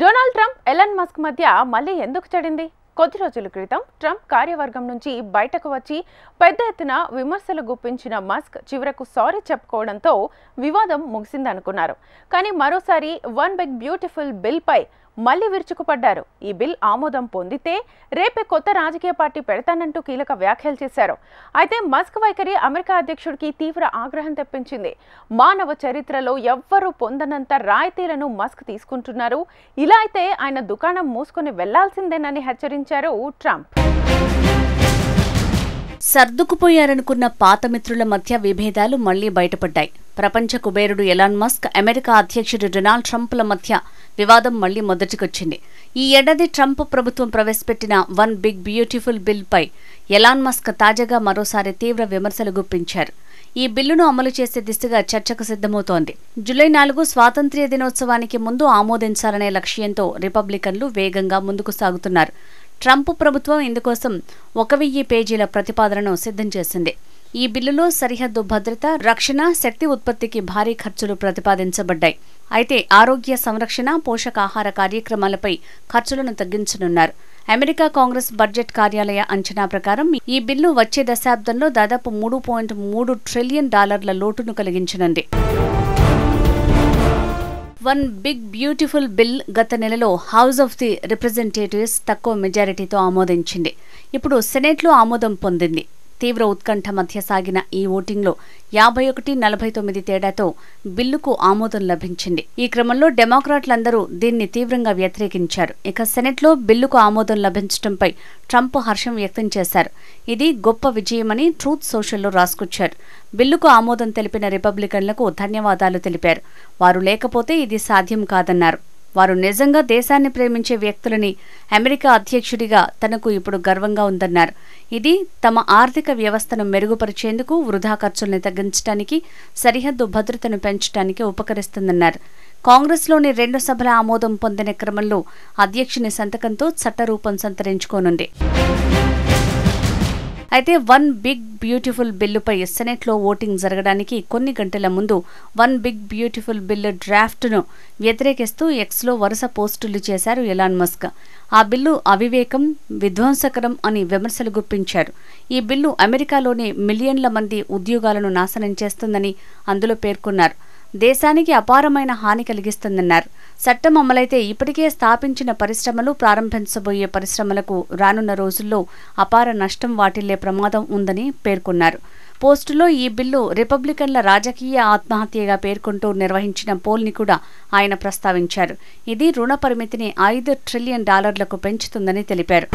Donald Trump, Elon Musk మధ్య మళ్ళీ ఎందుకు చెడింది? కొద్ది రోజుల క్రితం ట్రంప్ కార్యవర్గం నుంచి బయటకు వచ్చి పెద్ద ఎత్తున విమర్శలు గుప్పించిన మస్క్ చివరకు సారీ చెప్పుకోవడంతో వివాదం ముగిసిందనుకున్నారు. కానీ మరోసారి వన్ బిగ్ బ్యూటిఫుల్ బిల్ పై మళ్లీ విరుచుకుపడ్డారు. ఈ బిల్ ఆమోదం పొందితే రేపే కొత్త రాజకీయ పార్టీ పెడతానంటూ కీలక వ్యాఖ్యలు చేశారు. అయితే మస్క్ వైఖరి అమెరికా అధ్యక్షుడికి తీవ్ర ఆగ్రహం తెప్పించింది. మానవ చరిత్రలో ఎవ్వరూ పొందనంత రాయితీలను మస్క్ తీసుకుంటున్నారు. ఇలా అయితే ఆయన దుకాణం మూసుకొని వెళ్లాల్సిందేనని హెచ్చరించారు ట్రంప్. సర్దుకుపోయారనుకున్న పాత మిత్రుల మధ్య విభేదాలు మళ్లీ బయటపడ్డాయి. ప్రపంచ కుబేరుడు ఎలాన్ మస్క్, అమెరికా అధ్యక్షుడు డొనాల్డ్ ట్రంప్ల మధ్య వివాదం మళ్లీ మొదటికొచ్చింది. ఈ ఏడాది ట్రంప్ ప్రభుత్వం ప్రవేశపెట్టిన వన్ బిగ్ బ్యూటిఫుల్ బిల్ పై ఎలాన్ మస్క్ తాజాగా మరోసారి తీవ్ర విమర్శలు గుప్పించారు. ఈ బిల్లును అమలు చేసే దిశగా చర్చకు సిద్ధమవుతోంది. జూలై 4 స్వాతంత్ర్య దినోత్సవానికి ముందు ఆమోదించాలనే లక్ష్యంతో రిపబ్లికన్లు వేగంగా ముందుకు సాగుతున్నారు. ట్రంప్ ప్రభుత్వం ఇందుకోసం 1000 పేజీల ప్రతిపాదనను సిద్ధం చేసింది. ఈ బిల్లులో సరిహద్దు భద్రత, రక్షణ, శక్తి ఉత్పత్తికి భారీ ఖర్చులు ప్రతిపాదించబడ్డాయి. అయితే ఆరోగ్య సంరక్షణ, పోషకాహార కార్యక్రమాలపై ఖర్చులను తగ్గించనున్నారు. అమెరికా కాంగ్రెస్ బడ్జెట్ కార్యాలయ అంచనా ప్రకారం ఈ బిల్లు వచ్చే దశాబ్దంలో దాదాపు $3.3 ట్రిలియన్ లోటును కలిగించనుంది. వన్ బిగ్ బ్యూటిఫుల్ బిల్ గత నెలలో హౌస్ ఆఫ్ ది రిప్రజెంటేటివ్స్ తక్కువ మెజారిటీతో ఆమోదించింది. ఇప్పుడు సెనెట్లో ఆమోదం పొందింది. తీవ్ర ఉత్కంఠ మధ్య సాగిన ఈ ఓటింగ్లో 51-49 తేడాతో బిల్లుకు ఆమోదం లభించింది. ఈ క్రమంలో డెమోక్రాట్లందరూ దీన్ని తీవ్రంగా వ్యతిరేకించారు. ఇక సెనెట్లో బిల్లుకు ఆమోదం లభించడంపై ట్రంప్ హర్షం వ్యక్తం చేశారు. ఇది గొప్ప విజయమని ట్రూత్ సోషల్లో రాసుకొచ్చారు. బిల్లుకు ఆమోదం తెలిపిన రిపబ్లికన్లకు ధన్యవాదాలు తెలిపారు. వారు లేకపోతే ఇది సాధ్యం కాదన్నారు. వారు నిజంగా దేశాన్ని ప్రేమించే వ్యక్తులని, అమెరికా అధ్యక్షుడిగా తనకు ఇప్పుడు గర్వంగా ఉందన్నారు. ఇది తమ ఆర్థిక వ్యవస్థను మెరుగుపరిచేందుకు, వృధా ఖర్చుల్ని తగ్గించడానికి, సరిహద్దు భద్రతను పెంచడానికి ఉపకరిస్తుందన్నారు. కాంగ్రెస్లోని 2 సభల ఆమోదం పొందిన క్రమంలో అధ్యక్షుని సంతకంతో చట్టరూపం సంతరించుకోనుంది. అయితే వన్ బిగ్ బ్యూటిఫుల్ బిల్లుపై సెనెట్లో ఓటింగ్ జరగడానికి కొన్ని గంటల ముందు వన్ బిగ్ బ్యూటిఫుల్ బిల్లు డ్రాఫ్ట్ను వ్యతిరేకిస్తూ ఎక్స్లో వరుస పోస్టులు చేశారు ఎలాన్ మస్క్. ఆ బిల్లు అవివేకం, విధ్వంసకరం అని విమర్శలు గుప్పించారు. ఈ బిల్లు అమెరికాలోని మిలియన్ల మంది ఉద్యోగాలను నాశనం చేస్తుందని అందులో పేర్కొన్నారు. దేశానికి అపారమైన హాని కలిగిస్తుందన్నారు. చట్టం అమలైతే ఇప్పటికే స్థాపించిన పరిశ్రమలు, ప్రారంభించబోయే పరిశ్రమలకు రానున్న రోజుల్లో అపార నష్టం వాటిల్లే ప్రమాదం ఉందని పేర్కొన్నారు. పోస్టులో ఈ బిల్లు రిపబ్లికన్ల రాజకీయ ఆత్మహత్యగా పేర్కొంటూ నిర్వహించిన పోల్ని కూడా ఆయన ప్రస్తావించారు. ఇది రుణ పరిమితిని $5 ట్రిలియన్ పెంచుతుందని తెలిపారు.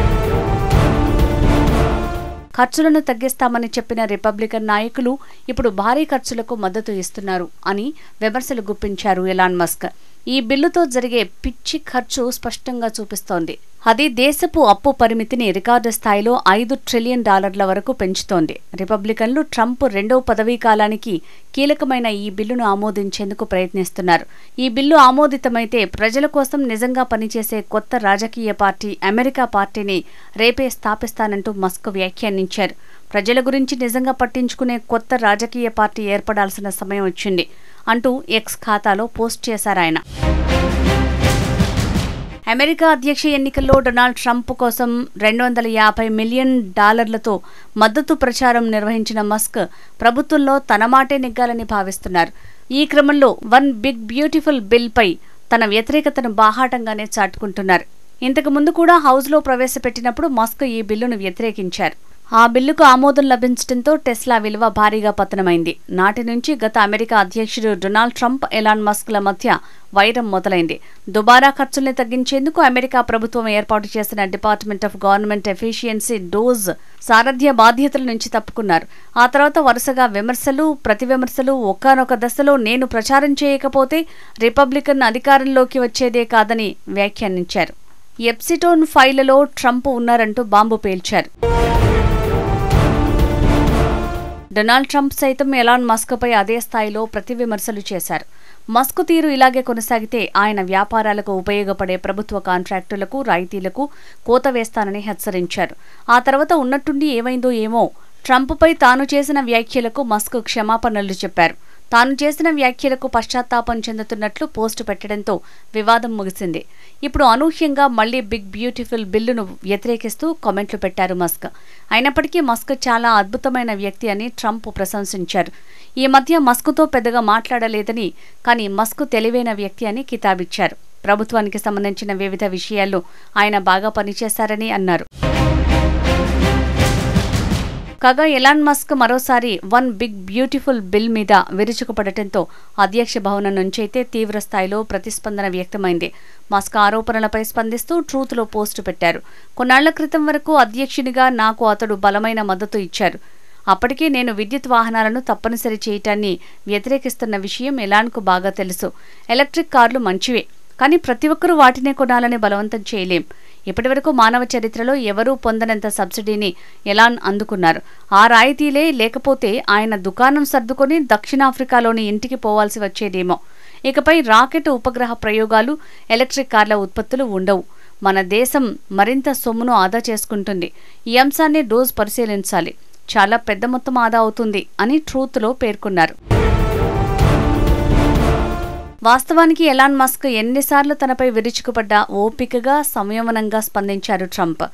ఖర్చులను తగ్గిస్తామని చెప్పిన రిపబ్లికన్ నాయకులు ఇప్పుడు భారీ ఖర్చులకు మద్దతు ఇస్తున్నారు అని విమర్శలు గుప్పించారు ఎలాన్ మస్క్. ఈ బిల్లుతో జరిగే పిచ్చి ఖర్చు స్పష్టంగా చూపిస్తోంది. అది దేశపు అప్పు పరిమితిని రికార్డు స్థాయిలో $5 ట్రిలియన్ వరకు పెంచుతోంది. రిపబ్లికన్లు ట్రంప్ 2వ పదవీ కాలానికి కీలకమైన ఈ బిల్లును ఆమోదించేందుకు ప్రయత్నిస్తున్నారు. ఈ బిల్లు ఆమోదితమైతే ప్రజల కోసం నిజంగా పనిచేసే కొత్త రాజకీయ పార్టీ, అమెరికా పార్టీని రేపే స్థాపిస్తానంటూ మస్క్ వ్యాఖ్యానించారు. ప్రజల గురించి నిజంగా పట్టించుకునే కొత్త రాజకీయ పార్టీ ఏర్పడాల్సిన సమయం వచ్చింది అంటూ ఎక్స్ ఖాతాలో పోస్ట్ చేశారాయన. అమెరికా అధ్యక్ష ఎన్నికల్లో డొనాల్డ్ ట్రంప్ కోసం $250 మిలియన్ మద్దతు ప్రచారం నిర్వహించిన మస్క్ ప్రభుత్వంలో తన మాటే నెగ్గాలని భావిస్తున్నారు. ఈ క్రమంలో వన్ బిగ్ బ్యూటిఫుల్ బిల్ పై తన వ్యతిరేకతను బాహాటంగానే చాటుకుంటున్నారు. ఇంతకు ముందు కూడా హౌస్లో ప్రవేశపెట్టినప్పుడు మస్క్ ఈ బిల్లును వ్యతిరేకించారు. ఆ బిల్లుకు ఆమోదం లభించడంతో టెస్లా విలువ భారీగా పతనమైంది. నాటి నుంచి గత అమెరికా అధ్యక్షుడు డొనాల్డ్ ట్రంప్, ఎలాన్ మస్క్ల మధ్య వైరం మొదలైంది. దుబారా ఖర్చుల్ని తగ్గించేందుకు అమెరికా ప్రభుత్వం ఏర్పాటు చేసిన department of government efficiency DOGE సారథ్య బాధ్యతల నుంచి తప్పుకున్నారు. ఆ తర్వాత వరుసగా విమర్శలు, ప్రతి విమర్శలు. ఒకానొక దశలో నేను ప్రచారం చేయకపోతే రిపబ్లికన్ అధికారంలోకి వచ్చేదే కాదని వ్యాఖ్యానించారు. ఎప్సిటోన్ ఫైళ్లలో ట్రంప్ ఉన్నారంటూ బాంబు పేల్చారు. డొనాల్డ్ ట్రంప్ సైతం ఎలాన్ మస్క్పై అదే స్థాయిలో ప్రతి విమర్శలు చేశారు. మస్క్ తీరు ఇలాగే కొనసాగితే ఆయన వ్యాపారాలకు ఉపయోగపడే ప్రభుత్వ కాంట్రాక్టులకు, రాయితీలకు కోత వేస్తానని హెచ్చరించారు. ఆ తర్వాత ఉన్నట్టుండి ఏమైందో ఏమో, ట్రంప్పై తాను చేసిన వ్యాఖ్యలకు మస్క్ క్షమాపణలు చెప్పారు. తాను చేసిన వ్యాఖ్యలకు పశ్చాత్తాపం చెందుతున్నట్లు పోస్టు పెట్టడంతో వివాదం ముగిసింది. ఇప్పుడు అనూహ్యంగా మళ్లీ బిగ్ బ్యూటిఫుల్ బిల్లును వ్యతిరేకిస్తూ కామెంట్లు పెట్టారు మస్క్. అయినప్పటికీ మస్క్ చాలా అద్భుతమైన వ్యక్తి అని ట్రంప్ ప్రశంసించారు. ఈ మధ్య మస్క్తో పెద్దగా మాట్లాడలేదని, కానీ మస్క్ తెలివైన వ్యక్తి అని కితాబిచ్చారు. ప్రభుత్వానికి సంబంధించిన వివిధ విషయాల్లో ఆయన బాగా పనిచేశారని అన్నారు. కాగా ఎలాన్ మస్క్ మరోసారి వన్ బిగ్ బ్యూటిఫుల్ బిల్ మీద విరుచుకుపడటంతో అధ్యక్ష భవనం నుంచైతే తీవ్ర స్థాయిలో ప్రతిస్పందన వ్యక్తమైంది. మస్క్ ఆరోపణలపై స్పందిస్తూ ట్రూత్లో పోస్టు పెట్టారు. కొన్నాళ్ల క్రితం వరకు అధ్యక్షునిగా నాకు అతడు బలమైన మద్దతు ఇచ్చారు. అప్పటికే నేను విద్యుత్ వాహనాలను తప్పనిసరి చేయటాన్ని వ్యతిరేకిస్తున్న విషయం ఎలాన్కు బాగా తెలుసు. ఎలక్ట్రిక్ కార్లు మంచివే, కానీ ప్రతి ఒక్కరూ వాటినే కొనాలని బలవంతం చేయలేం. ఇప్పటివరకు మానవ చరిత్రలో ఎవరూ పొందనంత సబ్సిడీని ఎలాన్ అందుకున్నారు. ఆ రాయితీలే లేకపోతే ఆయన దుకాణం సర్దుకొని దక్షిణాఫ్రికాలోని ఇంటికి పోవాల్సి వచ్చేదేమో. ఇకపై రాకెట్, ఉపగ్రహ ప్రయోగాలు, ఎలక్ట్రిక్ కార్ల ఉత్పత్తులు ఉండవు. మన దేశం మరింత సొమ్మును ఆదా చేసుకుంటుంది. ఈ అంశాన్ని డోస్ పరిశీలించాలి. చాలా పెద్ద మొత్తం ఆదా అవుతుంది అని ట్రూత్లో పేర్కొన్నారు. వాస్తవానికి ఎలాన్ మస్క్ ఎన్నిసార్లు తనపై విరుచుకుపడ్డా ఓపికగా, సంయమనంగా స్పందించారు ట్రంప్.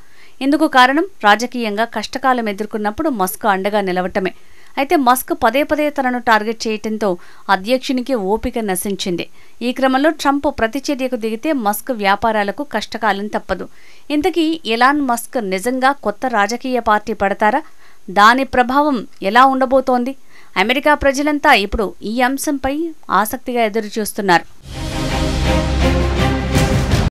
ఇందుకు కారణం రాజకీయంగా కష్టకాలం ఎదుర్కొన్నప్పుడు మస్క్ అండగా నిలవటమే. అయితే మస్క్ పదే పదే తనను టార్గెట్ చేయటంతో అధ్యక్షునికి ఓపిక నశించింది. ఈ క్రమంలో ట్రంప్ ప్రతిచర్యకు దిగితే మస్క్ వ్యాపారాలకు కష్టకాలం తప్పదు. ఇంతకీ ఎలాన్ మస్క్ నిజంగా కొత్త రాజకీయ పార్టీ పడతారా? దాని ప్రభావం ఎలా ఉండబోతోంది? అమెరికా ప్రజలంతా ఇప్పుడు ఈ అంశంపై ఆసక్తిగా ఎదురుచూస్తున్నారు.